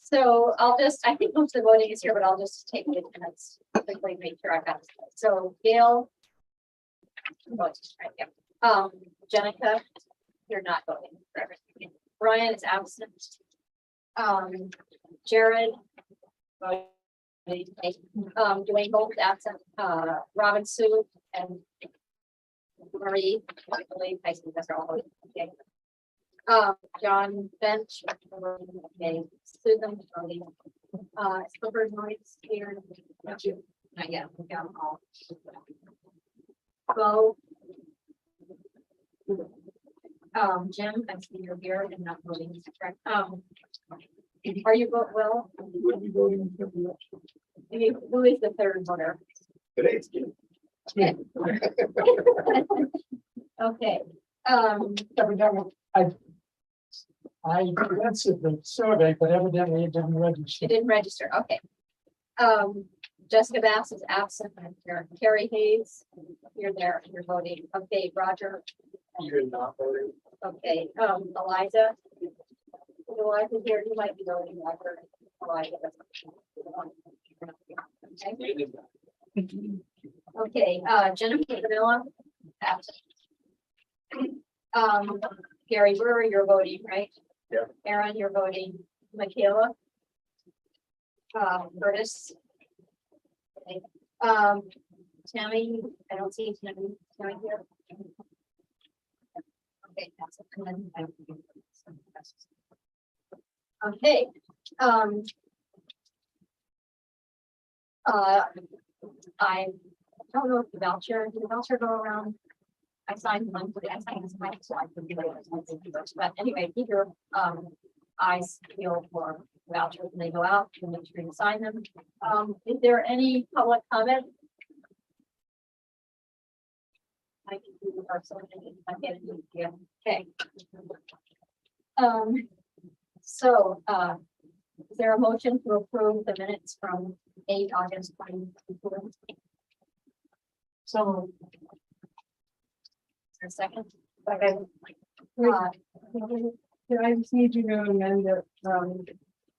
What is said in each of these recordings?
So I think most of the voting is here, but I'll just take the minutes quickly, make sure I got this. So Gail. Right, yeah. Jenica, you're not voting for everything. Brian is absent. Jared. Dwayne Bolt is absent. Robin Sue and Marie, I believe, I think that's all. Okay. John Bench, okay, Susan, Clifford Noise here. Not yet, we got them all. Bo. Jim, I see you're here and not voting, correct? Are you vote well? Would be voting for the election. Who is the third voter? Today's game. Okay. I answered the survey, but evidently it didn't register. It didn't register, okay. Jessica Bass is absent, and Carrie Hayes, you're there, you're voting. Okay, Roger. You're not voting. Okay, Eliza. Eliza here, you might be voting, Roger. Eliza. Okay, Jennifer Vanilla, absent. Gary Brewer, you're voting, right? Yeah. Aaron, you're voting. Michaela. Curtis. Okay. Tammy, I don't see Tammy here. Okay, that's it. Okay. I don't know if the voucher, did the voucher go around? I signed one, I signed this one, so I can do it. But anyway, keep your eyes peeled for vouchers when they go out, and make sure you sign them. Is there any public comment? I can do our something. I get it. Yeah. Okay. So is there a motion to approve the minutes from 8 August 2024? So A second. Okay. I just need you to amend it,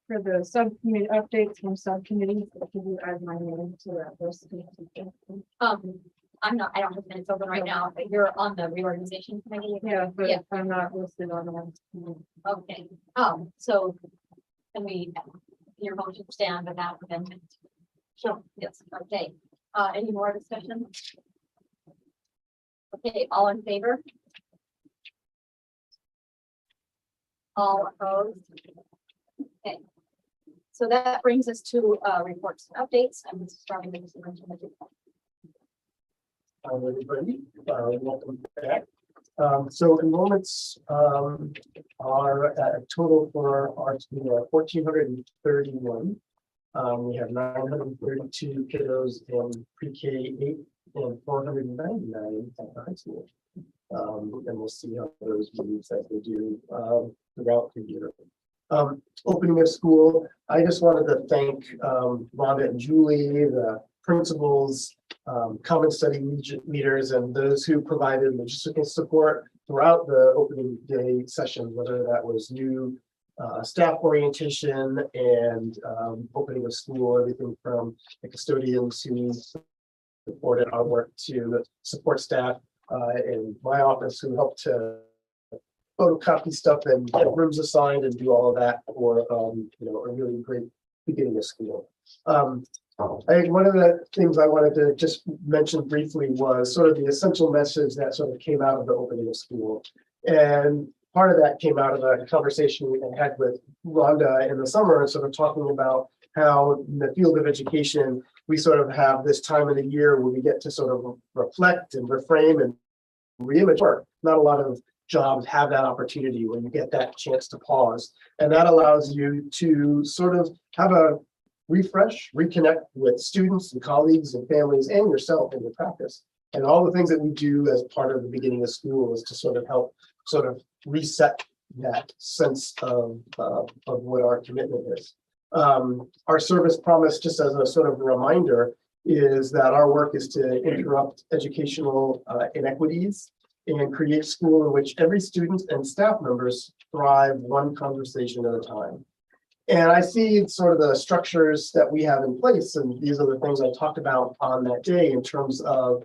for the subcommittee updates from subcommittees, if you add my name to that list. I don't have minutes open right now, but you're on the reorganization committee. Yeah, but Yeah. I'm not listed on that. Okay, so can we, your motion stand without amendment? Sure. Yes, okay. Any more discussion? Okay, all in favor? All opposed? Okay. So that brings us to reports and updates. I'm starting with the superintendent. everybody, welcome back. So enrollments are at a total for our school of 1,431. We have 932 kiddos in pre-K 8 and 499 at the high school. And we'll see how those moves as they do throughout the year. Opening of school, I just wanted to thank Rhonda and Julie, the principals, common study leaders, and those who provided logistical support throughout the opening day session, whether that was new staff orientation and opening of school, everything from the custodians who supported our work to the support staff in my office who helped to photocopy stuff and get rooms assigned and do all of that for a really great beginning of school. I think one of the things I wanted to just mention briefly was sort of the essential message that sort of came out of the opening of school. And part of that came out of a conversation we had with Rhonda in the summer, sort of talking about how in the field of education, we sort of have this time of the year where we get to sort of reflect and reframe and reimage work. Not a lot of jobs have that opportunity when you get that chance to pause. And that allows you to sort of have a refresh, reconnect with students and colleagues and families and yourself in your practice. And all the things that we do as part of the beginning of school is to sort of help sort of reset that sense of what our commitment is. Our service promise, just as a sort of reminder, is that our work is to interrupt educational inequities and create a school in which every student and staff members thrive one conversation at a time. And I see sort of the structures that we have in place, and these are the things I talked about on that day in terms of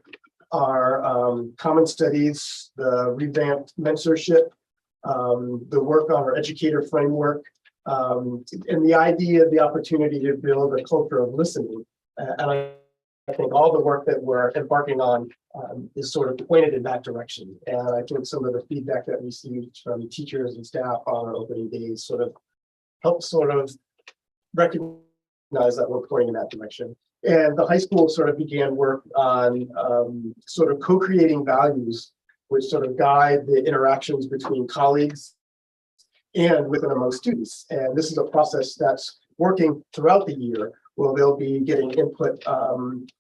our common studies, the revamped mentorship, the work on our educator framework, and the idea of the opportunity to build a culture of listening. And I think all the work that we're embarking on is sort of pointed in that direction. And I think some of the feedback that we received from teachers and staff on our opening days sort of helps sort of recognize that we're pointing in that direction. And the high school sort of began work on sort of co-creating values, which sort of guide the interactions between colleagues and within among students. And this is a process that's working throughout the year. Well, they'll be getting input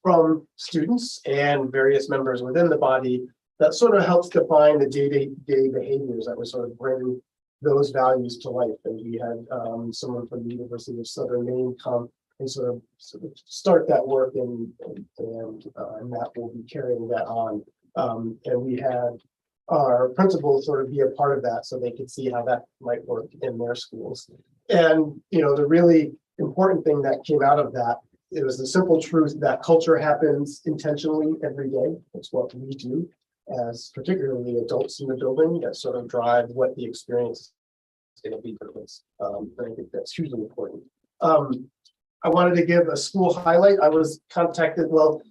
from students and various members within the body that sort of helps define the day-to-day behaviors that would sort of bring those values to life. And we had someone from the University of Southern Maine come and sort of start that work, and that will be carrying that on. And we had our principals sort of be a part of that so they could see how that might work in their schools. And, you know, the really important thing that came out of that, it was the simple truth that culture happens intentionally every day. It's what we do as particularly adults in the building that sort of drive what the experience is going to be for us. And I think that's hugely important. I wanted to give a school highlight. I was contacted, well,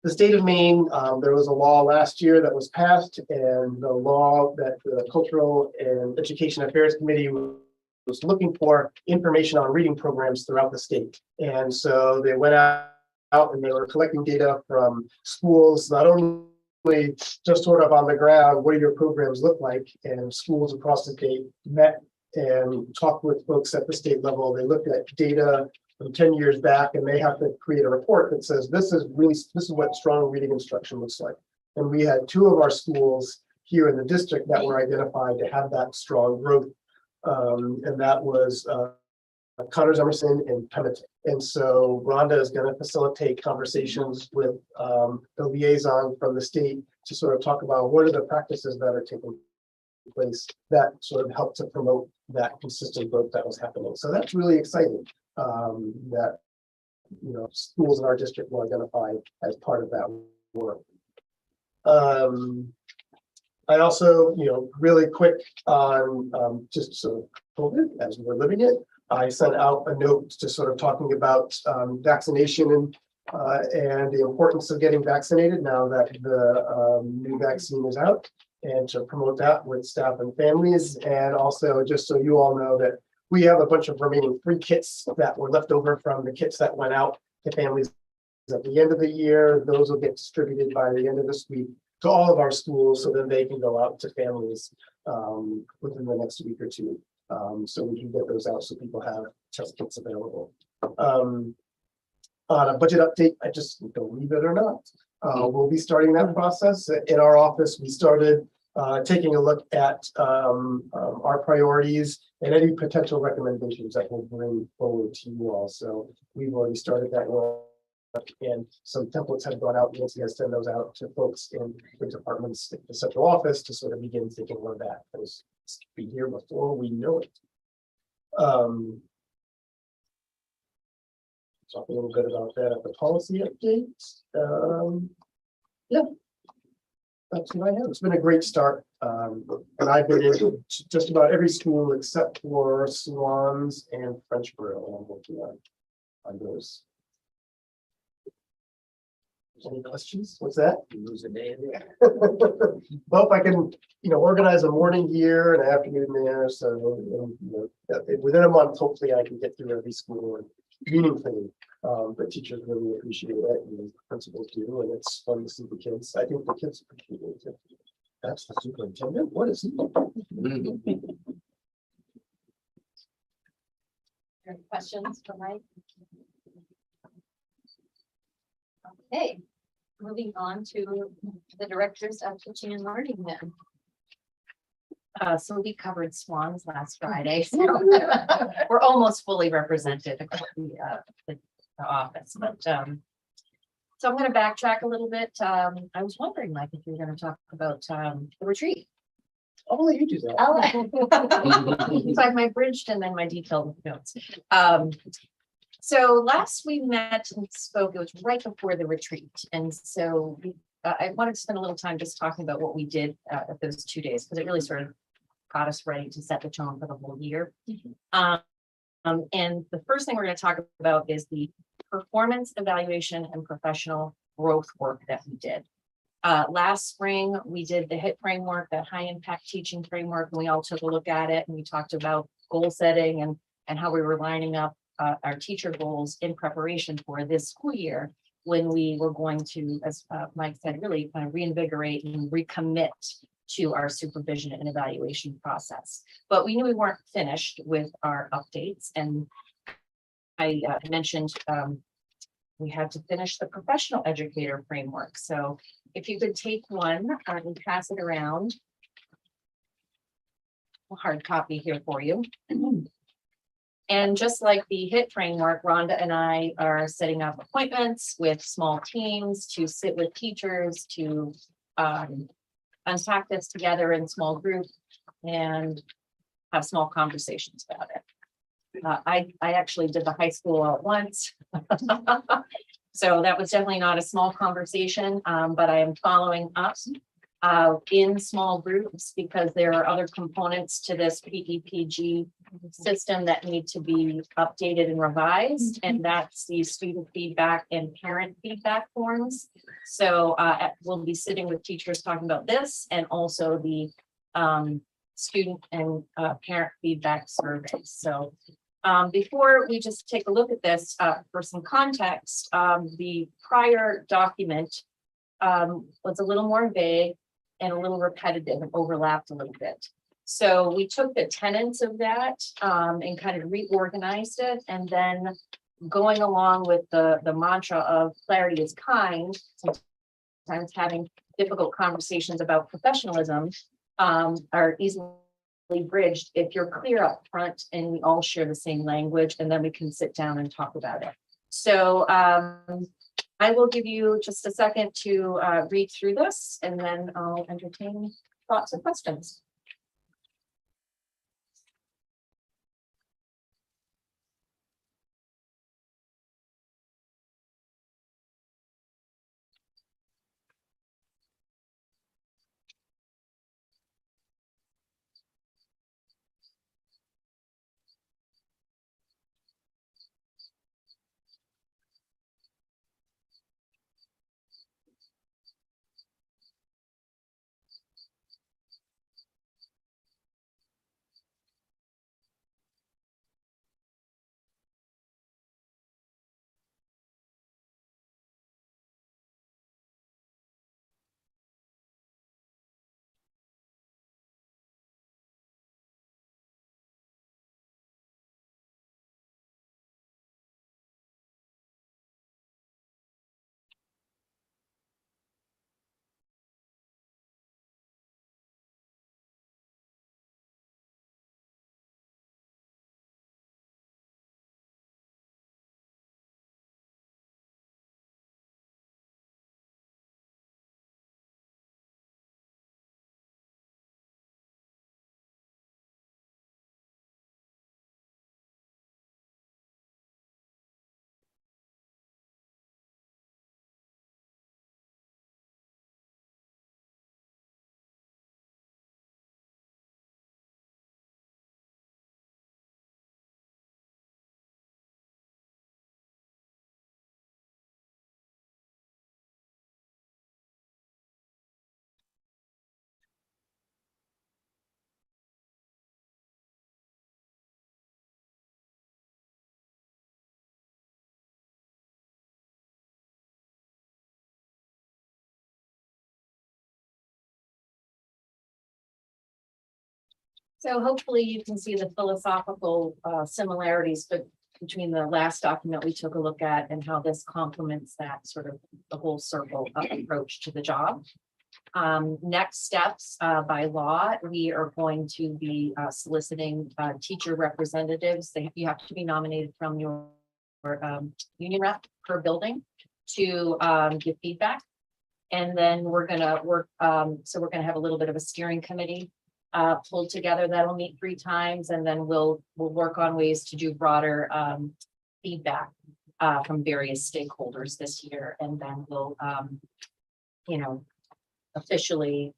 the state of Maine, there was a law last year that was passed, and the law that the Cultural and Education Affairs Committee was looking for information on reading programs throughout the state. And so they went out and they were collecting data from schools, not only just sort of on the ground, what do your programs look like? And schools across the state met and talked with folks at the state level. They looked at data from 10 years back, and they have to create a report that says this is what strong reading instruction looks like. And we had 2 of our schools here in the district that were identified to have that strong growth. And that was Connors Emerson and Pemmican. And so Rhonda is going to facilitate conversations with the liaison from the state to sort of talk about what are the practices that are taking place that sort of help to promote that consistent growth that was happening. So that's really exciting that, you know, schools in our district were identified as part of that work. I also, you know, really quick on just sort of COVID as we're living it, I sent out a note just sort of talking about vaccination and the importance of getting vaccinated now that the new vaccine is out, and to promote that with staff and families. And also, just so you all know, that we have a bunch of remaining free kits that were left over from the kits that went out to families at the end of the year. Those will get distributed by the end of this week to all of our schools so that they can go out to families within the next week or 2. So we can get those out so people have test kits available. On a budget update, I just believe it or not, we'll be starting that process. In our office, we started taking a look at our priorities and any potential recommendations that we'll bring forward to you all. So we've already started that work, and some templates have gone out. Nancy has sent those out to folks in the departments in the central office to sort of begin thinking about that. Because be here before we know it. Talk a little bit about that at the policy update. Yeah, that's what I have. It's been a great start. And I've been in just about every school except for Swans and Frenchboro. I'm working on those. Any questions? What's that? You lose a day in there. Well, if I can, you know, organize a morning here and an afternoon there, so you know, within a month, hopefully, I can get through every school and meaningfully. But teachers really appreciate it, and principals do, and it's fun to see the kids. I think the kids appreciate it too. That's the superintendent. What is he? Any questions for Mike? Okay, moving on to the directors of teaching and learning then. So we covered Swans last Friday, so we're almost fully represented across the office, but so I'm going to backtrack a little bit. I was wondering, Mike, if you were going to talk about the retreat. I'll let you do that. So I have my bridged and then my detailed notes. So last we met and spoke, it was right before the retreat. And so I wanted to spend a little time just talking about what we did at those 2 days, because it really sort of got us ready to set the tone for the whole year. And the first thing we're going to talk about is the performance evaluation and professional growth work that we did. Last spring, we did the HIT framework, that high impact teaching framework, and we all took a look at it and we talked about goal setting and how we were lining up our teacher goals in preparation for this school year, when we were going to, as Mike said, really kind of reinvigorate and recommit to our supervision and evaluation process. But we knew we weren't finished with our updates, and I mentioned we had to finish the professional educator framework. So if you could take one and pass it around. A hard copy here for you. And just like the HIT framework, Rhonda and I are setting up appointments with small teams to sit with teachers to unpack this together in small groups and have small conversations about it. I actually did the high school all at once. So that was definitely not a small conversation, but I am following up in small groups because there are other components to this PEPG system that need to be updated and revised, and that's the student feedback and parent feedback forms. So we'll be sitting with teachers talking about this, and also the student and parent feedback surveys. So before we just take a look at this, for some context, the prior document was a little more vague and a little repetitive and overlapped a little bit. So we took the tenets of that and kind of reorganized it, and then going along with the mantra of clarity is kind, sometimes having difficult conversations about professionalism are easily bridged if you're clear up front and we all share the same language, and then we can sit down and talk about it. So I will give you just a second to read through this, and then I'll entertain thoughts and questions. So hopefully you can see the philosophical similarities between the last document we took a look at and how this complements that sort of the whole circle approach to the job. Next steps, by law, we are going to be soliciting teacher representatives. You have to be nominated from your union rep per building to give feedback. And then we're going to work, so we're going to have a little bit of a steering committee pulled together. That'll meet 3 times, and then we'll work on ways to do broader feedback from various stakeholders this year, and then we'll you know, officially,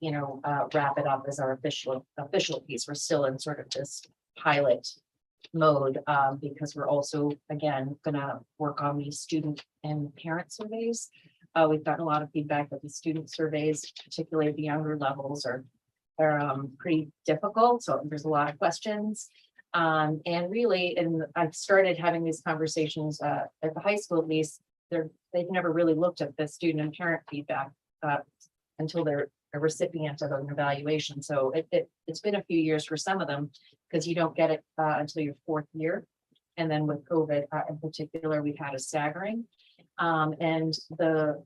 wrap it up as our official piece. We're still in sort of this pilot mode, because we're also, again, gonna work on these student and parent surveys. We've gotten a lot of feedback that the student surveys, particularly at the younger levels, are pretty difficult. So there's a lot of questions. And really, and I've started having these conversations at the high school, at least, they've never really looked at the student and parent feedback until they're a recipient of an evaluation. So it's been a few years for some of them, because you don't get it until your 4th year. And then with COVID in particular, we've had a staggering. And the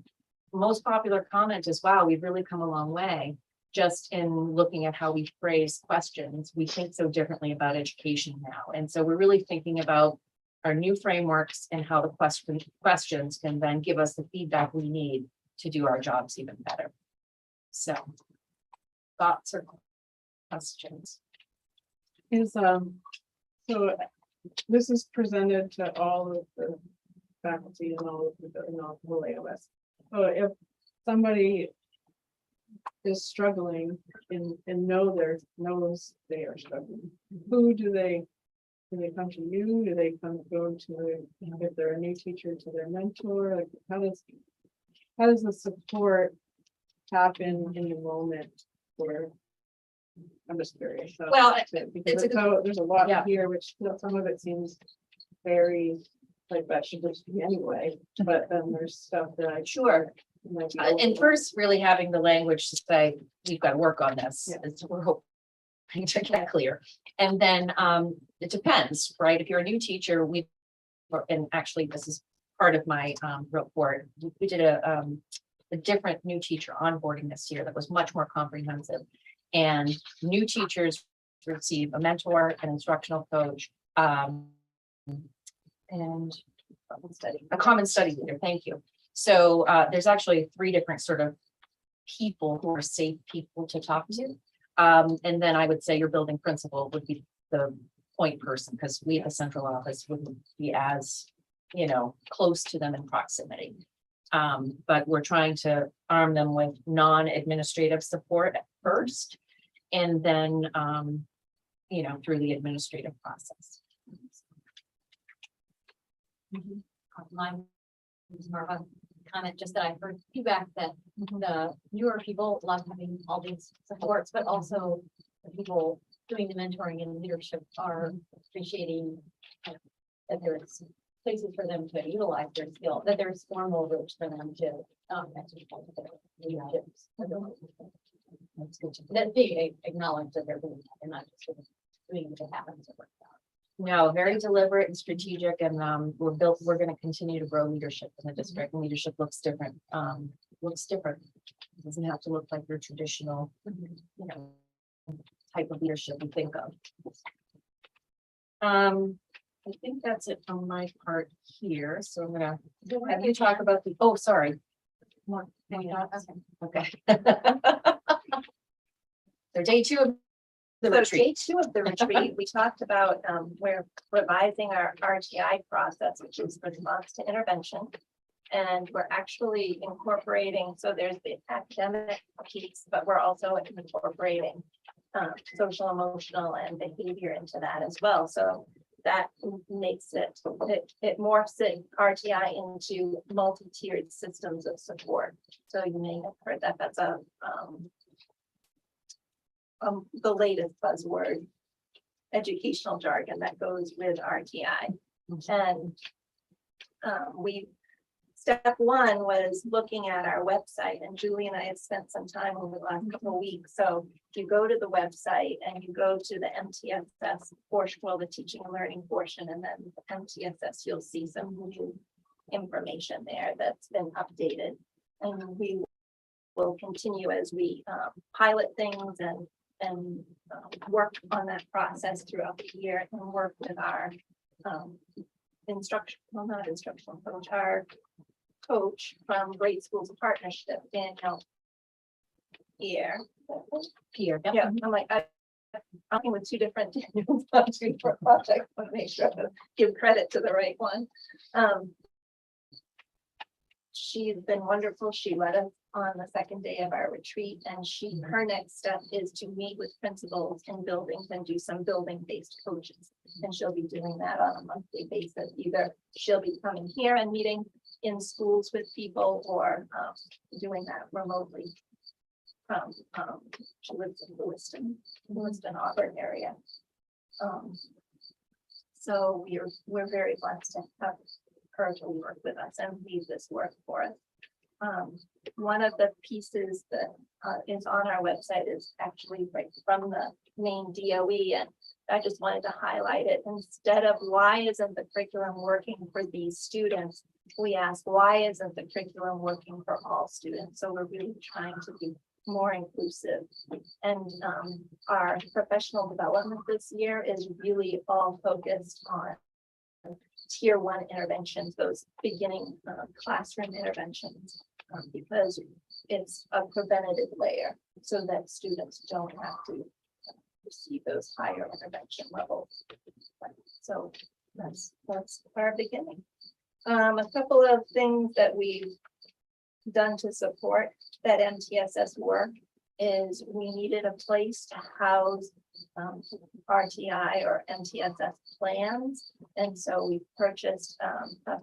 most popular comment is, wow, we've really come a long way just in looking at how we phrase questions. We think so differently about education now. And so we're really thinking about our new frameworks and how the questions can then give us the feedback we need to do our jobs even better. So, thoughts or questions? Is, so this is presented to all of the faculty and all of the AOS. So if somebody is struggling and knows they are struggling, who do they come to you? Do they go to, if they're a new teacher, to their mentor? Like, how does the support happen in the moment? Or I'm just curious. Well, Because there's a lot here, which some of it seems very like that should just be anyway, but then there's stuff that I Sure. And first, really having the language to say, we've got to work on this. Yeah. It's, we're hoping to get clear. And then it depends, right? If you're a new teacher, and actually this is part of my report, we did a different new teacher onboarding this year that was much more comprehensive. And new teachers receive a mentor, an instructional coach, and a common study leader. Thank you. So there's actually 3 different sort of people who are safe people to talk to. And then I would say your building principal would be the point person, because we at the central office wouldn't be as, close to them in proximity. But we're trying to arm them with non-administrative support at first, and then, through the administrative process. Mine was more of a comment, just that I heard feedback that the newer people love having all these supports, but also the people doing the mentoring and leadership are appreciating that there's places for them to utilize their skill, that there's formal routes for them to exercise their leaderships. That's good to that they acknowledge that they're doing that and not just sort of doing what happens to work out. No, very deliberate and strategic, and we're going to continue to grow leadership in the district, and leadership looks different. It doesn't have to look like your traditional, type of leadership we think of. I think that's it from my part here. So I'm gonna have you talk about the, oh, sorry. Okay. So day 2 of the So retreat. day 2 of the retreat, we talked about, we're revising our RTI process, which is response to intervention. And we're actually incorporating, so there's the academic piece, but we're also incorporating social, emotional, and behavior into that as well. So that makes it morphs it RTI into multi-tiered systems of support. So you may have heard that that's the latest buzzword educational jargon that goes with RTI. And step 1 was looking at our website, and Julie and I have spent some time over the last couple of weeks. So you go to the website and you go to the MTSS portion, well, the teaching and learning portion, and then the MTSS, you'll see some new information there that's been updated. And we will continue as we pilot things and work on that process throughout the year, and work with our our coach from Great Schools Partnership, Daniel. Pierre. Here. Yeah, I'm like, talking with two different projects, but make sure to give credit to the right one. She's been wonderful. She led us on the second day of our retreat, and her next step is to meet with principals in buildings and do some building-based coaches. And she'll be doing that on a monthly basis. Either she'll be coming here and meeting in schools with people, or doing that remotely. She lives in Lewiston, Auburn area. So we're very blessed to have her to work with us and lead this work for us. One of the pieces that is on our website is actually right from the main DOE, and I just wanted to highlight it. Instead of why isn't the curriculum working for these students, we ask why isn't the curriculum working for all students. So we're really trying to be more inclusive, and our professional development this year is really all focused on tier 1 interventions, those beginning classroom interventions, because it's a preventative layer so that students don't have to receive those higher intervention levels. So that's our beginning. A couple of things that we've done to support that MTSS work is we needed a place to house RTI or MTSS plans. And so we purchased a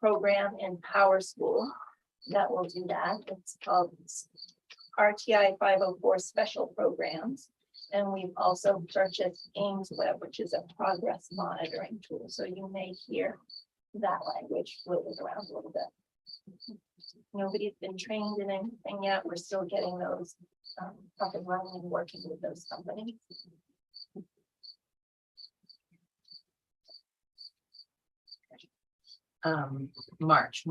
program in Power School that will do that. It's called RTI 504 Special Programs. And we've also purchased Ames Web, which is a progress monitoring tool. So you may hear that language floating around a little bit. Nobody's been trained in anything yet. We're still getting those up and running and working with those companies. March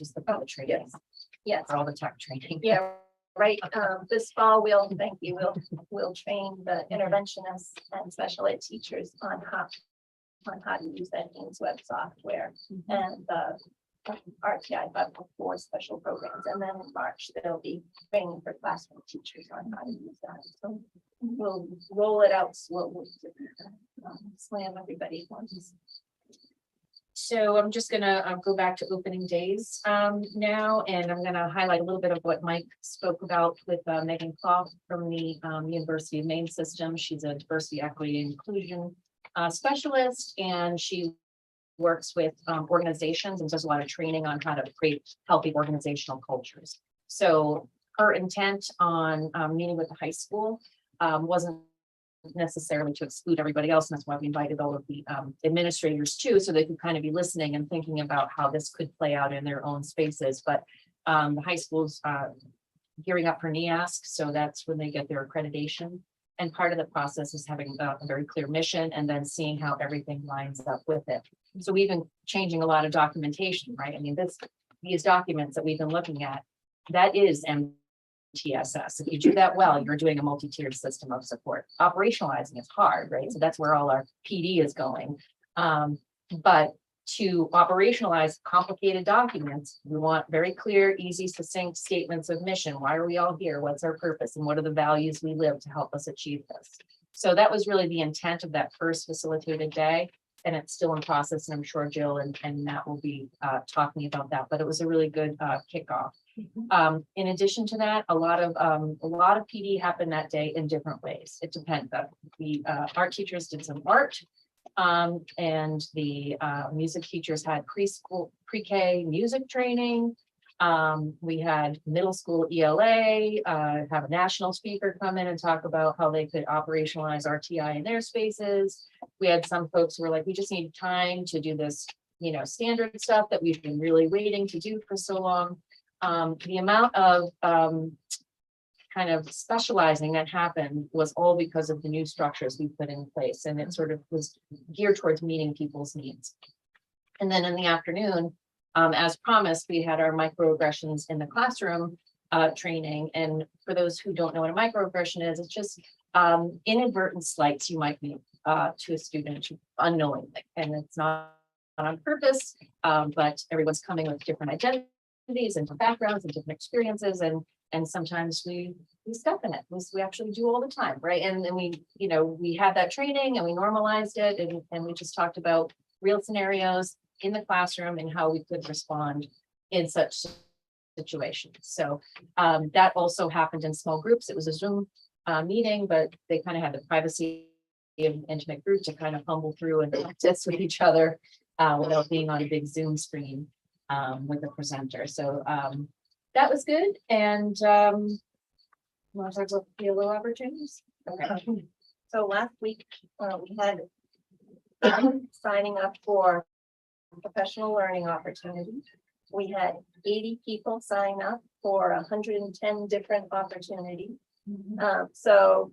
is the public training. Yes. For all the tech training. Yeah, right. This fall, we'll train the interventionists and special ed teachers on how to use that Ames Web software and the RTI 504 special programs. And then in March, there'll be training for classroom teachers on how to use that. So we'll roll it out slowly to slam everybody at once. So I'm just gonna go back to opening days now, and I'm gonna highlight a little bit of what Mike spoke about with Megan Clough from the University of Maine system. She's a diversity, equity, and inclusion specialist, and she works with organizations and does a lot of training on how to create healthy organizational cultures. So her intent on meeting with the high school wasn't necessarily to exclude everybody else. And that's why we invited all of the administrators too, so they could kind of be listening and thinking about how this could play out in their own spaces. But the high school's gearing up for NEASC, so that's when they get their accreditation. And part of the process is having a very clear mission and then seeing how everything lines up with it. So we've been changing a lot of documentation, right? I mean, these documents that we've been looking at, that is MTSS. If you do that well, you're doing a multi-tiered system of support. Operationalizing is hard, right? So that's where all our PD is going. But to operationalize complicated documents, we want very clear, easy, succinct statements of mission. Why are we all here? What's our purpose? And what are the values we live to help us achieve this? So that was really the intent of that first facilitated day. And it's still in process. And I'm sure Jill and Matt will be talking about that, but it was a really good kickoff. In addition to that, a lot of PD happened that day in different ways. It depends. The art teachers did some art. And the music teachers had preschool, pre-K music training. We had middle school ELA, have a national speaker come in and talk about how they could operationalize RTI in their spaces. We had some folks who were like, we just need time to do this, standard stuff that we've been really waiting to do for so long. The amount of kind of specializing that happened was all because of the new structures we put in place, and it sort of was geared towards meeting people's needs. And then in the afternoon, as promised, we had our microaggressions in the classroom training. And for those who don't know what a microaggression is, it's just inadvertent slights you might make to a student unknowingly, and it's not on purpose, but everyone's coming with different identities and different backgrounds and different experiences, and And sometimes we step in it. We actually do all the time, right? And then we, we had that training and we normalized it and we just talked about real scenarios in the classroom and how we could respond in such situations. So that also happened in small groups. It was a Zoom meeting, but they kind of had the privacy of an intimate group to kind of fumble through and practice with each other without being on a big Zoom screen with the presenter. So that was good. And want to talk about PLO opportunities? Okay. So last week, we had signing up for professional learning opportunities. We had 80 people sign up for 110 different opportunities. So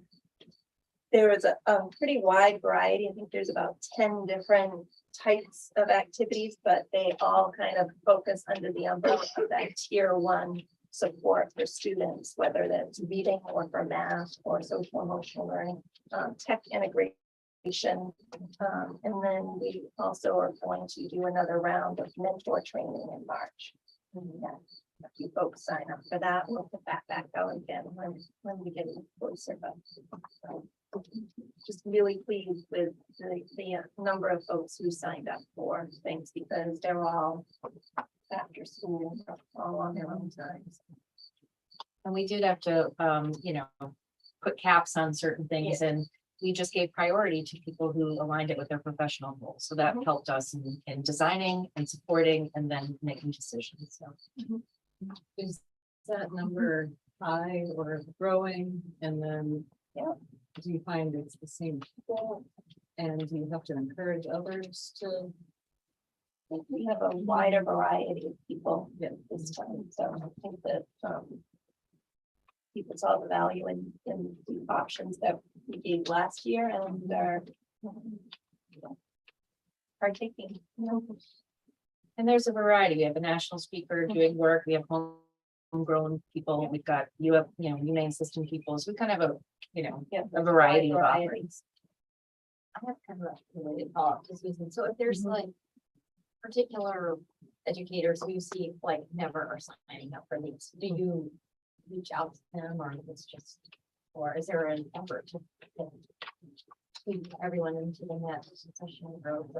there is a pretty wide variety. I think there's about 10 different types of activities, but they all kind of focus under the umbrella of that tier 1 support for students, whether that's reading or for math or social emotional learning, tech integration. And then we also are going to do another round of mentor training in March. And a few folks sign up for that. We'll put that back out again when we get closer. But just really pleased with the number of folks who signed up for things because they're all after school, all on their own times. And we did have to, put caps on certain things and we just gave priority to people who aligned it with their professional goals. So that helped us in designing and supporting and then making decisions. So Is that number high or growing? And then, do you find it's the same people? And do you have to encourage others to? We have a wider variety of people this time, so I think that people saw the value in the options that we gave last year and are taking. and there's a variety. We have a national speaker doing work. We have homegrown people. We've got humane system people. So we kind of have a variety of offerings. I have kind of a related thought to Susan. So if there's like particular educators who you see like never are signing up for these, do you reach out to them or it's just, or is there an effort to keep everyone into the net session growth?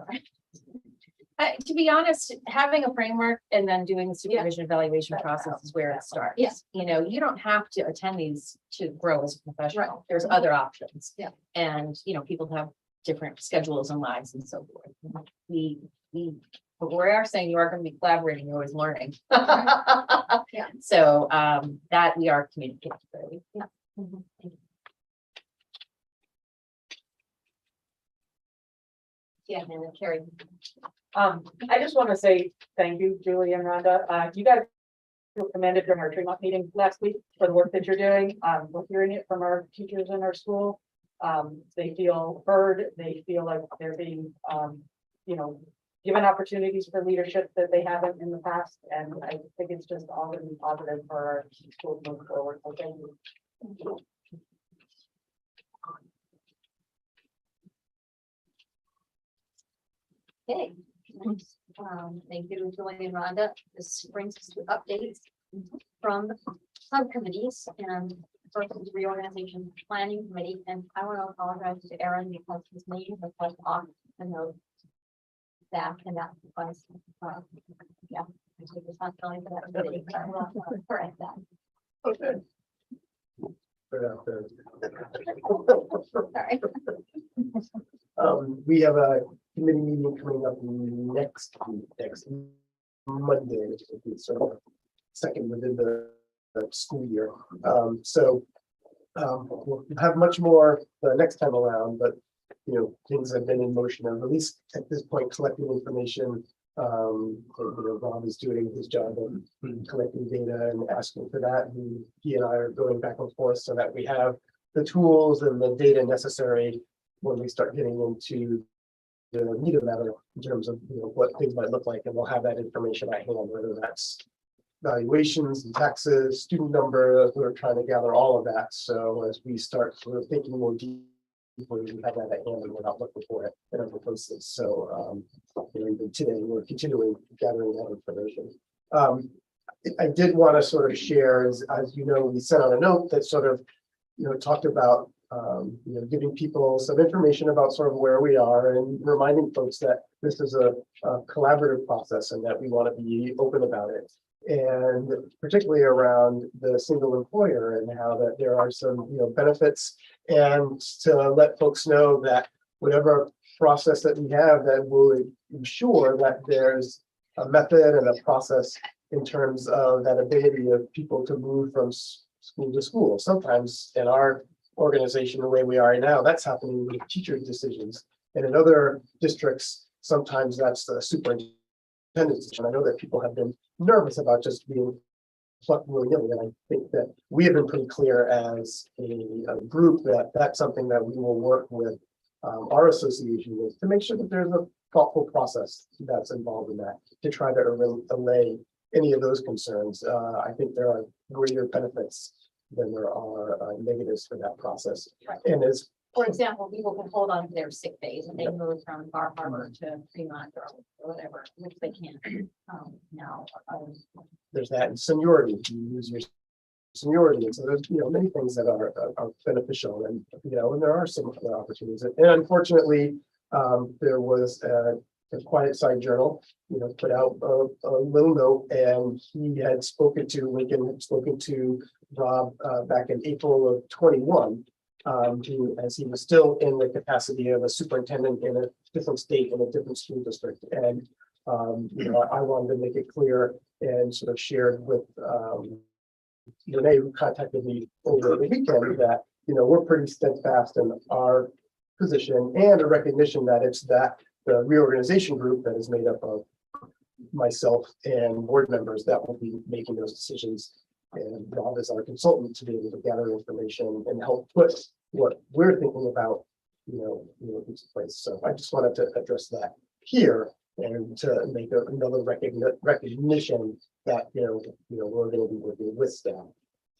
To be honest, having a framework and then doing the supervision evaluation process is where it starts. Yeah. You don't have to attend these to grow as a professional. Right. There's other options. Yeah. And, people have different schedules and lives and so forth. But we are saying you are going to be collaborating, you're always learning. Yeah. So that we are communicating. Yeah. Yeah, and then Carrie. I just want to say thank you, Julie and Rhonda. You guys were commended during our tree-off meeting last week for the work that you're doing. We're hearing it from our teachers in our school. They feel heard. They feel like they're being, given opportunities for leadership that they haven't in the past. And I think it's just all going to be positive for our school to move forward. So thank you. Okay. Thank you, Julie and Rhonda. This brings us to updates from the subcommittees and first is reorganization planning committee. And I want to apologize to Aaron because his name was left off the note. That and that's because I take responsibility for that committee. But I will correct that. Okay. Put it out there. Sorry. We have a committee meeting coming up next Monday, which will be sort of second within the school year. We'll have much more the next time around, but things have been in motion, and at least at this point, collecting information. Rob is doing his job of collecting data and asking for that. And he and I are going back and forth so that we have the tools and the data necessary when we start getting into the meat of the matter in terms of what things might look like, and we'll have that information at hand, whether that's valuations and taxes, student number. We're trying to gather all of that. So as we start sort of thinking more deeply, we have that at hand and we're not looking for it in other places. So even today we're continuing gathering that information. I did want to sort of share, as you know, we sent out a note that sort of, talked about, giving people some information about sort of where we are and reminding folks that this is a collaborative process and that we want to be open about it. And particularly around the single employer and how that there are some, benefits, and to let folks know that whatever process that we have, that will ensure that there's a method and a process in terms of that ability of people to move from school to school. Sometimes in our organization, the way we are right now, that's happening with teacher decisions. And in other districts, sometimes that's the superintendent's decision. I know that people have been nervous about just being plucked willy-nilly, and I think that we have been pretty clear as a group that that's something that we will work with our association with to make sure that there's a thoughtful process that's involved in that to try to allay any of those concerns. I think there are greater benefits than there are negatives for that process. Right. And as For example, people can hold on to their sick days and they move from Bar Harbor to Fremont or whatever, which they can't now. there's that in seniority, you use your seniority, and so there's many things that are beneficial, and and there are some other opportunities. And unfortunately, there was a Quiet Side Journal, put out a little note, and he had spoken to Lincoln, had spoken to Rob back in April of 21. As he was still in the capacity of a superintendent in a different state in a different school district. And, I wanted to make it clear and sort of shared with Renee, who contacted me over the weekend, that, we're pretty steadfast in our position and a recognition that it's that the reorganization group that is made up of myself and board members that will be making those decisions. And Rob is our consultant to be able to gather information and help put what we're thinking about, into place. So I just wanted to address that here and to make another recognition that, we're going to be working with staff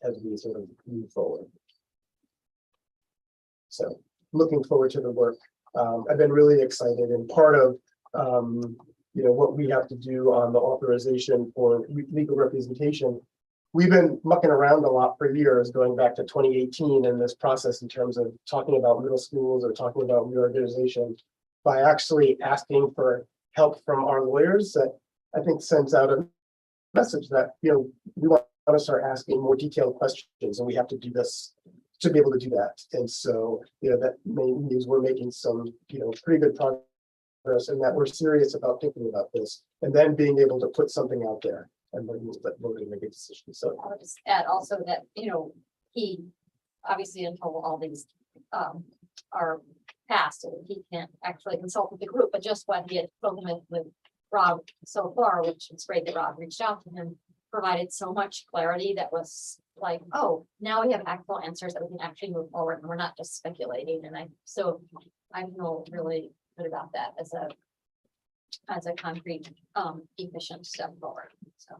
as we sort of move forward. So looking forward to the work. I've been really excited, and part of, what we have to do on the authorization for legal representation. We've been mucking around a lot for years, going back to 2018 in this process in terms of talking about middle schools or talking about reorganization, by actually asking for help from our lawyers. That I think sends out a message that, we want to start asking more detailed questions, and we have to do this to be able to do that. And so, that means we're making some, pretty good progress, and that we're serious about thinking about this, and then being able to put something out there. And then we're going to make a decision. So I would just add also that, he obviously until all these are passed, and he can't actually consult with the group, but just what he had spoken with Rob so far, which is great that Rob reached out to him, provided so much clarity that was like, oh, now we have actual answers that we can actually move forward, and we're not just speculating. And I feel really good about that as a concrete, efficient step forward. So.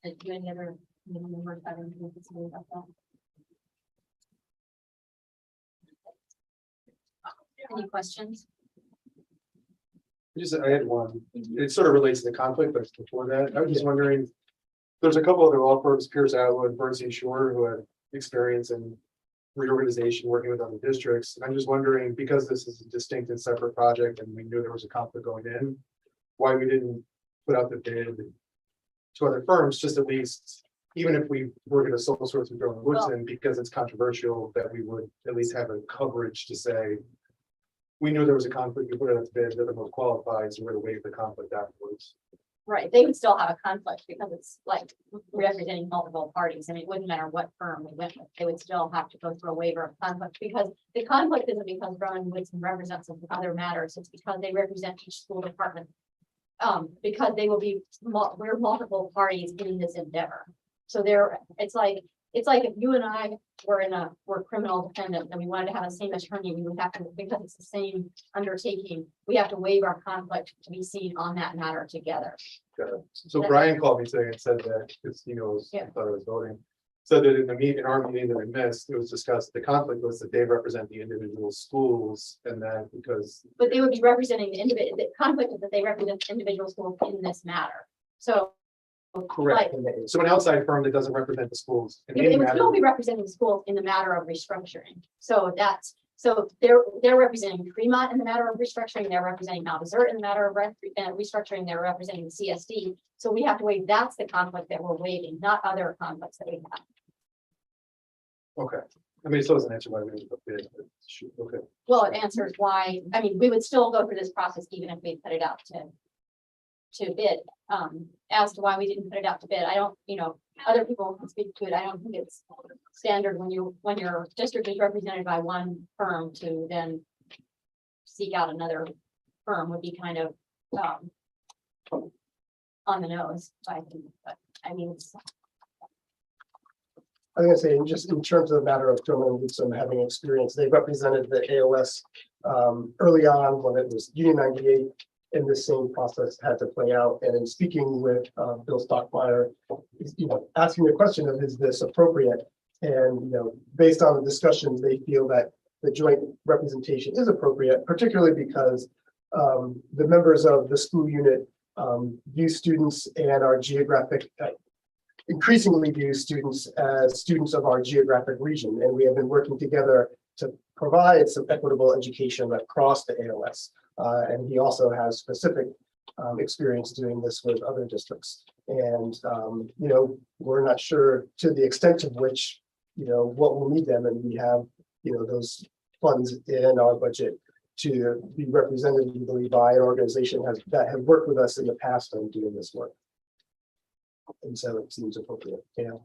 Do any other members have anything to say about that? Any questions? I had one. It sort of relates to the conflict, but before that, I was just wondering, there's a couple other law firms, Pierce Atwood, Bernstein Shore, who have experience in reorganization, working with other districts. I'm just wondering, because this is a distinct and separate project, and we knew there was a conflict going in, why we didn't put out the bid to other firms, just at least, even if we were going to sole source through Woodson, because it's controversial, that we would at least have a coverage to say, we knew there was a conflict, we put it out the bid, they're the most qualified, so we're going to waive the conflict afterwards. Right, they would still have a conflict because it's like representing multiple parties. I mean, it wouldn't matter what firm we went with, they would still have to go through a waiver of conflict, because the conflict isn't because Rowan Woodson represents some other matters, it's because they represent each school department. Because they will be, we're multiple parties in this endeavor. So it's like if you and I were criminal defendants and we wanted to have the same attorney, we would have to, because it's the same undertaking, we have to waive our conflict to be seen on that matter together. So Brian called me today and said that, because he knows, I Yeah. thought I was voting, So that in the meeting, in our meeting that I missed, it was discussed, the conflict was that they represent the individual schools and that because. But they would be representing the individual, the conflict is that they represent individual schools in this matter. So. Correct. So an outside firm that doesn't represent the schools. in It any would matter- still be representing the schools in the matter of restructuring. So that's, so they're representing Fremont in the matter of restructuring, they're representing Mount Desert in the matter of restructuring, they're representing the CSD. So we have to waive, that's the conflict that we're waiving, not other conflicts that we have. Okay, I mean, it still doesn't answer why we need to bid, but shoot, okay. Well, it answers why, I mean, we would still go through this process even if we put it out to bid. As to why we didn't put it out to bid, I don't, other people can speak to it. I don't think it's standard when your district is represented by one firm to then seek out another firm would be kind of on the nose, I think, but I mean, it's I was gonna say, just in terms of the matter of Thermal and Newsom having experience, they represented the AOS early on when it was Union 98, and the same process had to play out. And in speaking with Bill Stockmeyer, asking the question of, is this appropriate? And, based on the discussions, they feel that the joint representation is appropriate, particularly because the members of the school unit view students and our geographic increasingly view students as students of our geographic region. And we have been working together to provide some equitable education across the AOS. And he also has specific experience doing this with other districts. And, we're not sure to the extent of which, what will need them. And we have, those funds in our budget to be represented legally by an organization that have worked with us in the past on doing this work. And so it seems appropriate. Yeah.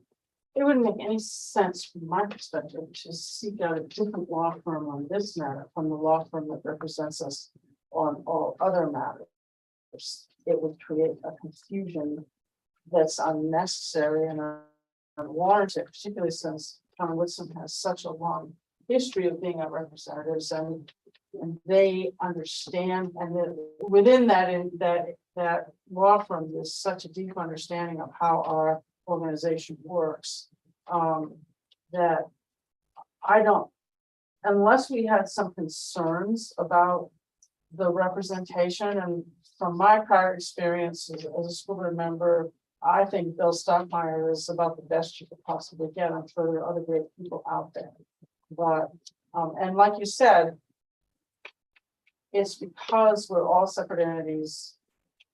It wouldn't make any sense from my perspective to seek out a different law firm on this matter from the law firm that represents us on all other matters. It would create a confusion that's unnecessary and unwarranted, particularly since Tom Woodson has such a long history of being our representatives and they understand, and within that law firm, there's such a deep understanding of how our organization works, that I don't, unless we had some concerns about the representation, and from my prior experience as a school board member, I think Bill Stockmeyer is about the best you could possibly get. I'm sure there are other great people out there, but and like you said, it's because we're all separate entities.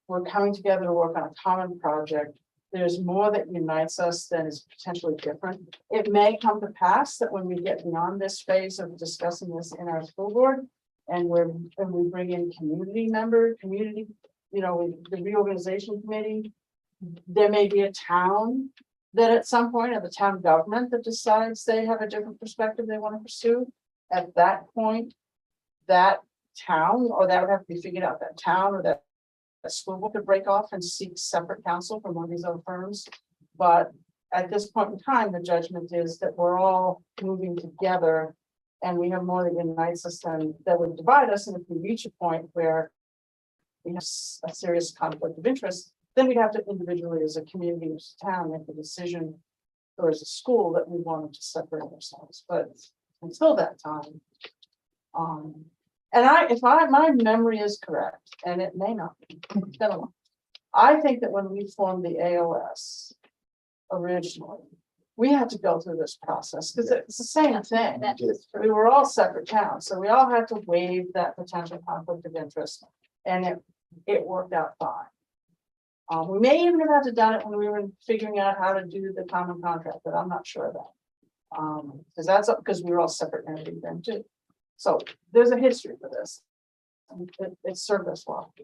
We're coming together to work on a common project. There's more that unites us than is potentially different. It may come to pass that when we get beyond this phase of discussing this in our school board, and we bring in the reorganization committee, there may be a town that at some point, or the town government that decides they have a different perspective they want to pursue. At that point, that town, or that would have to be figured out, that town or that school board could break off and seek separate counsel from one of these other firms. But at this point in time, the judgment is that we're all moving together and we have more that unites us than that would divide us. And if we reach a point where we have a serious conflict of interest, then we'd have to individually as a community, as a town, make a decision, or as a school, that we wanted to separate ourselves. But until that time, and if my memory is correct, and it may not be, it's been a long, I think that when we formed the AOS originally, we had to go through this process because it's the same thing. We were all separate towns, so we all had to waive that potential conflict of interest, and it worked out fine. We may even have had to done it when we were figuring out how to do the common contract, but I'm not sure of that. Because we were all separate entities then too. So there's a history for this. It served us well.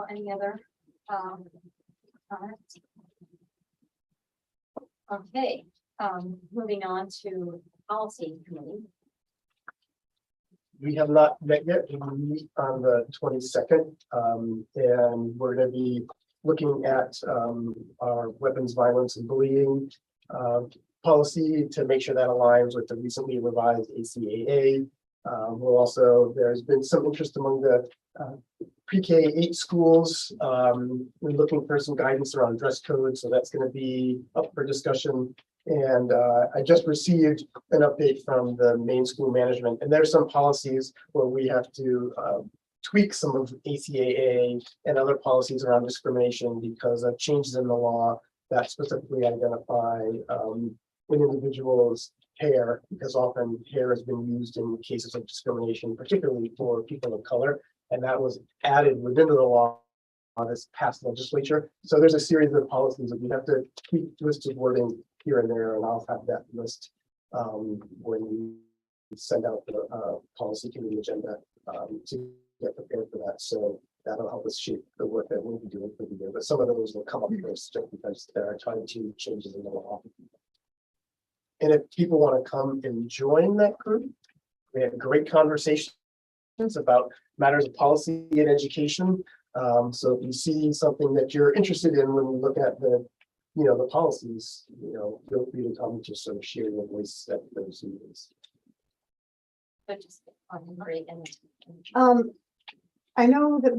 Any other comments? Okay, moving on to policy committee. We have not met yet. We meet on the 22nd, and we're going to be looking at our weapons, violence, and bullying policy to make sure that aligns with the recently revised ACAA. There's been some interest among the pre-K 8 schools. We're looking for some guidance around dress code, so that's going to be up for discussion. And I just received an update from the main school management, and there's some policies where we have to tweak some of ACAA and other policies around discrimination because of changes in the law that specifically identify an individual's hair, because often hair has been used in cases of discrimination, particularly for people of color, and that was added within the law this past legislature. So there's a series of policies that we have to tweak listed wording here and there, and I'll have that list when we send out the policy committee agenda to get prepared for that. So that'll help us shape the work that we'll be doing for the year. But some of those will come up first just because there are trying to changes in the law. And if people want to come and join that group, we have great conversations about matters of policy and education. So if you see something that you're interested in when you look at the policies, feel free to come to sort of share your voice at those meetings. But just on Marie and I know that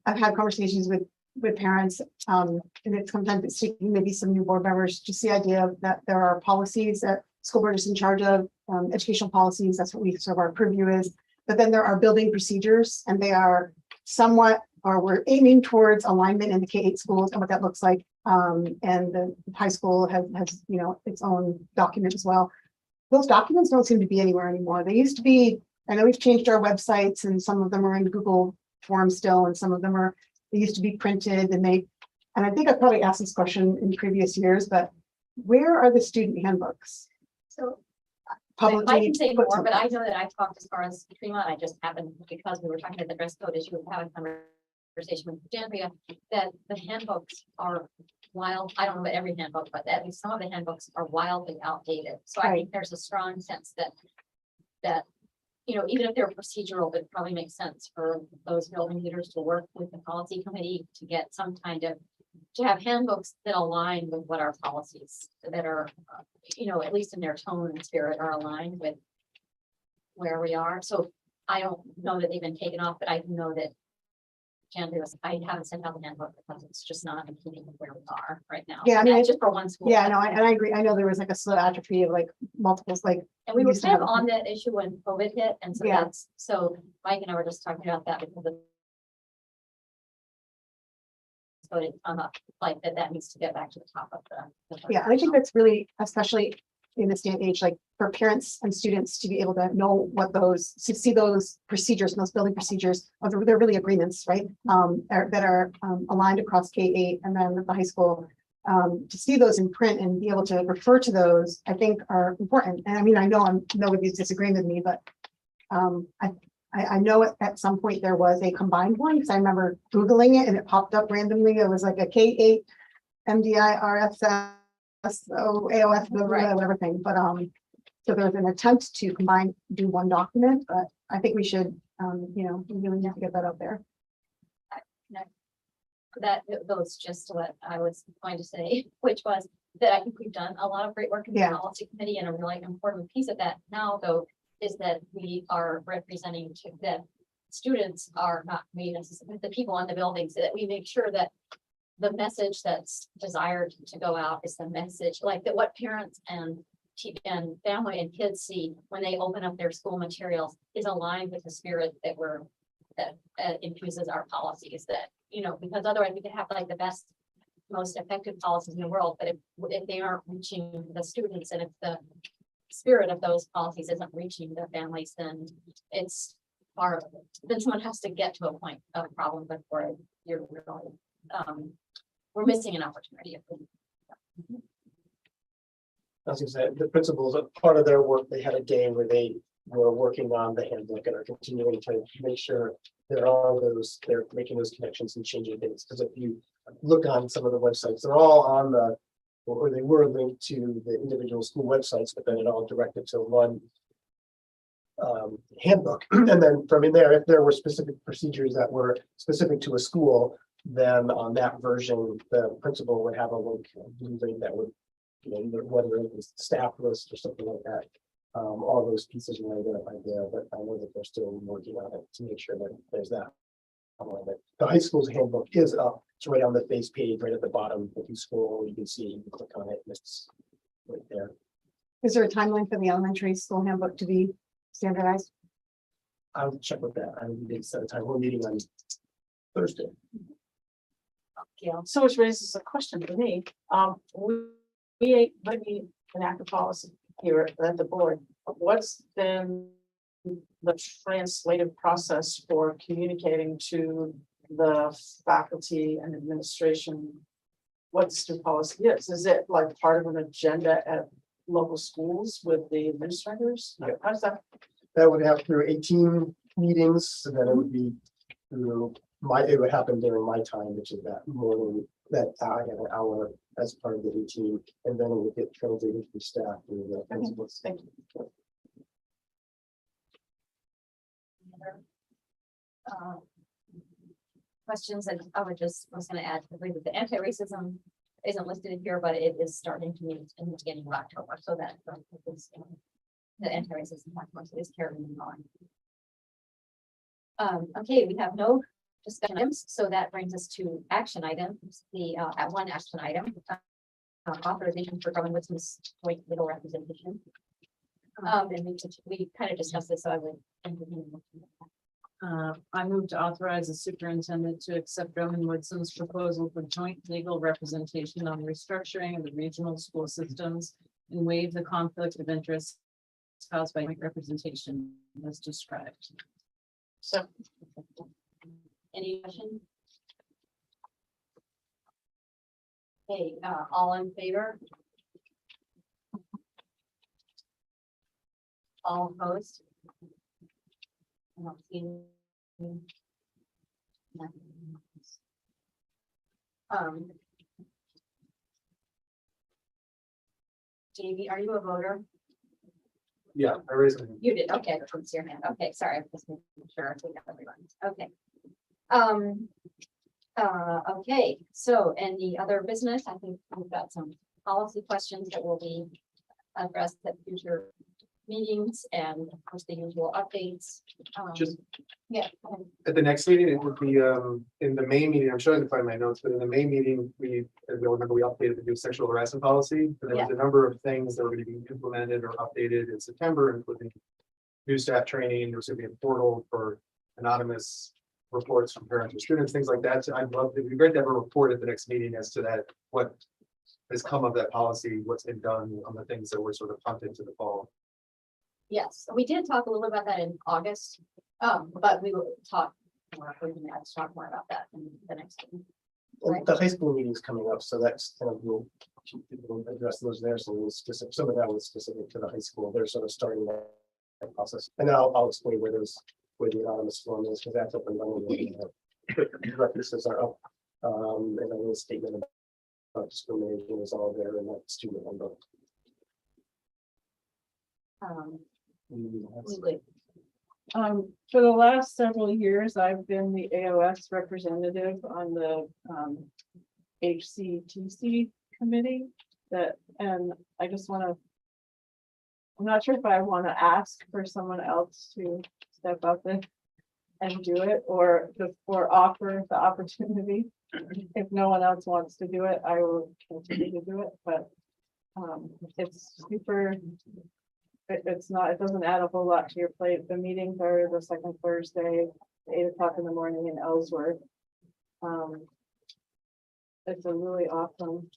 I've had conversations with parents, and it's sometimes it's taking maybe some new board members, just the idea that there are policies that school board is in charge of, educational policies, that's what we sort of our purview is, but then there are building procedures, and they are somewhat, or we're aiming towards alignment in the K-8 schools and what that looks like, and the high school has its own document as well. Those documents don't seem to be anywhere anymore. They used to be. I know we've changed our websites, and some of them are in Google Forms still, and some of them they used to be printed, and I think I've probably asked this question in previous years, but where are the student handbooks? so I Publicly can say put more, but I something. know that I talked as far as Tremont. I just happened, because we were talking about the dress code issue, and having a conversation with Andrea, that the handbooks are wild. I don't know about every handbook, but at least some of the handbooks are wildly outdated. So I think there's a strong sense that even if they're procedural, it probably makes sense for those building leaders to work with the policy committee to get some kind of, to have handbooks that align with what our policies that are, at least in their tone and spirit, are aligned with where we are. So I don't know that they've been taken off, but I know that I haven't sent out the handbook because it's just not in keeping with where we are right now. Yeah, I mean, That's just for one school. Yeah, no, and I agree. I know there was like a slow atrophy of like multiples, like. And we were used to kind of have- on that issue when COVID hit, and so Yeah. so Mike and I were just talking about that because of. So it come up like that needs to get back to the top of the. Yeah, and I think that's really, especially in this day and age, like for parents and students to be able to know what to see those procedures and those building procedures, they're really agreements, right? That are aligned across K-8 and then at the high school. To see those in print and be able to refer to those, I think are important. And I mean, I know nobody's disagreeing with me, but I know at some point there was a combined one, because I remember Googling it and it popped up randomly. It was like a K-8 MDI RFS, so AOS, whatever thing. But so there's an attempt to do one document, but I think we should, we really need to get that out there. That goes just to what I was going to say, which was that I think we've done a lot of great work in the Yeah. policy committee, and a really important piece of that now, though, is that we are representing that students are not we necessarily the people in the building, so that we make sure that the message that's desired to go out is the message, like that what parents and family and kids see when they open up their school materials is aligned with the spirit that infuses our policies, that, because otherwise we could have like the best, most effective policies in the world, but if they aren't reaching the students, and if the spirit of those policies isn't reaching the families, then it's then someone has to get to a point of problem before you're really, we're missing an opportunity. As you said, the principals, part of their work, they had a day where they were working on the handbook and are continuing to make sure they're making those connections and changing things. Because if you look on some of the websites, they're all on or they were linked to the individual school websites, but then it all directed to one handbook. And then from in there, if there were specific procedures that were specific to a school, then on that version, the principal would have a link that would, whether it was staff list or something like that, All those pieces are identified there, but I know that they're still working on it to make sure that there's that. The high school's handbook is up, it's right on the face page, right at the bottom. If you scroll, you can see, you can click on it, and it's right there. Is there a timeline for the elementary school handbook to be standardized? I'll check with that. I didn't set a time. We're meeting on Thursday. So which raises a question for me. We enact a policy here at the board. What's then the translative process for communicating to the faculty and administration what this new policy is? Is it like part of an agenda at local schools with the administrators? Yeah. How does that? That would have through 18 meetings, so then it would be through it would happen during my time, which is that morning, that I have an hour as part of the 18, and then it would get translated through staff and the principals. Thank you. uh, Questions, and I was gonna add, I believe that the anti-racism isn't listed here, but it is starting to meet in the beginning of October, so that the anti-racism task force is carrying on. Okay, we have no discussion items, so that brings us to action items, at one action item. Authorization for Governor Woodson's joint legal representation. And we kind of discussed this, so I would. entertain a motion. I move to authorize the superintendent to accept Roman Woodson's proposal for joint legal representation on restructuring of the regional school systems and waive the conflict of interest caused by joint representation as described. So Any question? Okay, all in favor? All opposed? I don't see any. Jamie, are you a voter? Yeah, I raised it. You did, okay, I couldn't see your hand, okay, sorry, I'm just making sure we got everyone, okay. Okay, so any other business, I think we've got some policy questions that will be addressed at future meetings, and of course, the usual updates. Just Yeah, at the next meeting, it would be in the May meeting, I'm trying to find my notes, but in the May meeting, as you'll remember, we updated the new sexual harassment policy. And there was a number of things that were going to be implemented or updated in September, including new staff training, there was going to be a portal for anonymous reports from parents or students, things like that. So I'd love, it'd be great to have a report at the next meeting as to that, what has come of that policy, what's been done on the things that were sort of pumped into the fall. yes, we did talk a little about that in August, but we will talk more, we're gonna have to talk more about that in the next one. And the high school meeting's coming up, so that's kind of, we'll address those there. So we'll specific, some of that was specific to the high school. They're sort of starting that process. And then I'll explain where the anonymous form is, because that's up and running. References are up. And then the statement about discrimination is all there in that student handbook. We would, For the last several years, I've been the AOS representative on the HCTC committee and I just want to. I'm not sure if I want to ask for someone else to step up and do it, or offer the opportunity. If no one else wants to do it, I will continue to do it, but it's super. It doesn't add a whole lot to your plate. The meetings are the second Thursday, 8 o'clock in the morning in Ellsworth. It's a really awesome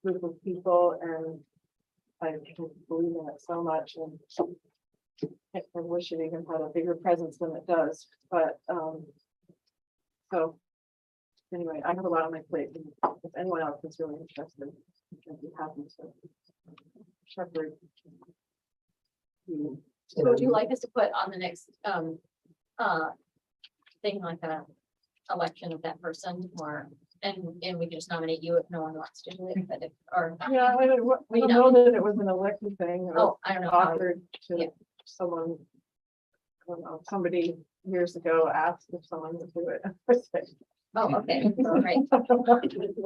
group of people, and I believe in it so much, and I wish it even had a bigger presence than it does, but so anyway, I have a lot on my plate. If anyone else is really interested, I'd be happy to shepherd. so would you like us to put on the next, thing like a election of that person, or, and we can just nominate you if no one wants to do it, but if, or. Yeah, I don't know that it was an elected thing. It was Oh, I don't know. how- offered yeah. to someone. I don't know, somebody years ago asked if someone would do it. Oh, okay, all right.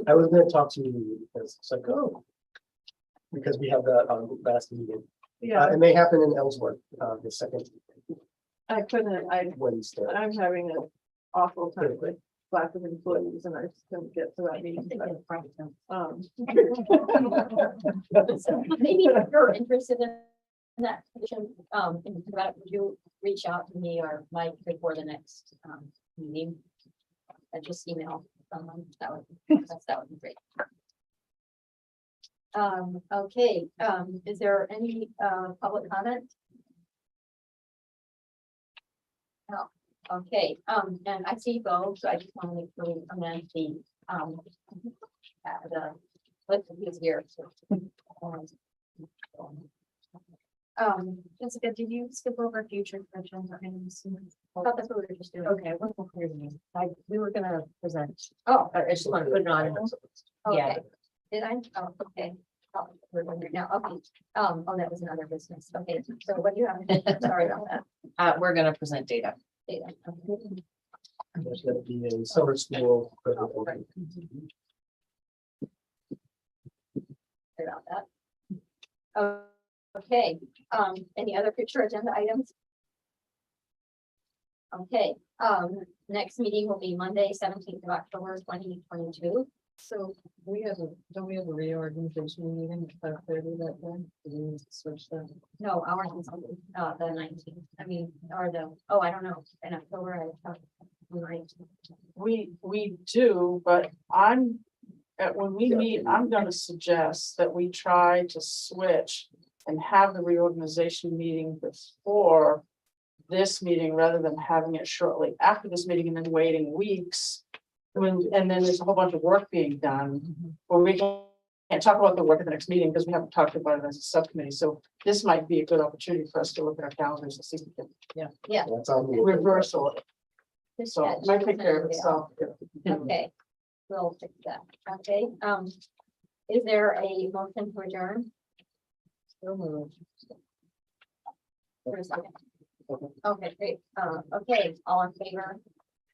I was going to talk to you because it's like, oh, because we have that last meeting. Yeah, and they happen in Ellsworth, the second I couldn't, Wednesday. I'm having an awful time with lack of employees and I just couldn't get to that meeting. but, Maybe if you're interested in that position, and think about it, would you reach out to me or Mike before the next, meeting? And just email someone, that would be great. Okay, is there any, public comment? No, okay, and I see both, so I just want to make sure we amend let's use here. Jessica, did you skip over future questions or anything? I thought that's what we were just doing. Okay, we were gonna present, Oh, I just want to put it on. Yeah. okay. Did I? Oh, okay. Oh, we're wondering now, okay. Oh, that was another business. Okay, so what do you have? Sorry about that. We're gonna present data. Data. Okay. There's gonna be a summer school. Oh, right. Sorry about that. Okay, any other future agenda items? Okay, next meeting will be Monday, 17th of October, 2022. So don't we have a reorganization meeting at 5:30 that day? Do we need to switch that? No, ours is the 19th. I mean, or I don't know, in October, I thought we might. We do, but when we meet, I'm gonna suggest that we try to switch and have the reorganization meeting before this meeting rather than having it shortly after this meeting and then waiting weeks. And then there's a whole bunch of work being done, where we can't talk about the work at the next meeting because we haven't talked about it as a subcommittee. So this might be a good opportunity for us to look at our calendars and see if we can That's on the. reversal it. So it might take care of itself. Okay, we'll fix that. Okay, is there a motion to adjourn? For a second. Okay, great. Okay, all in favor?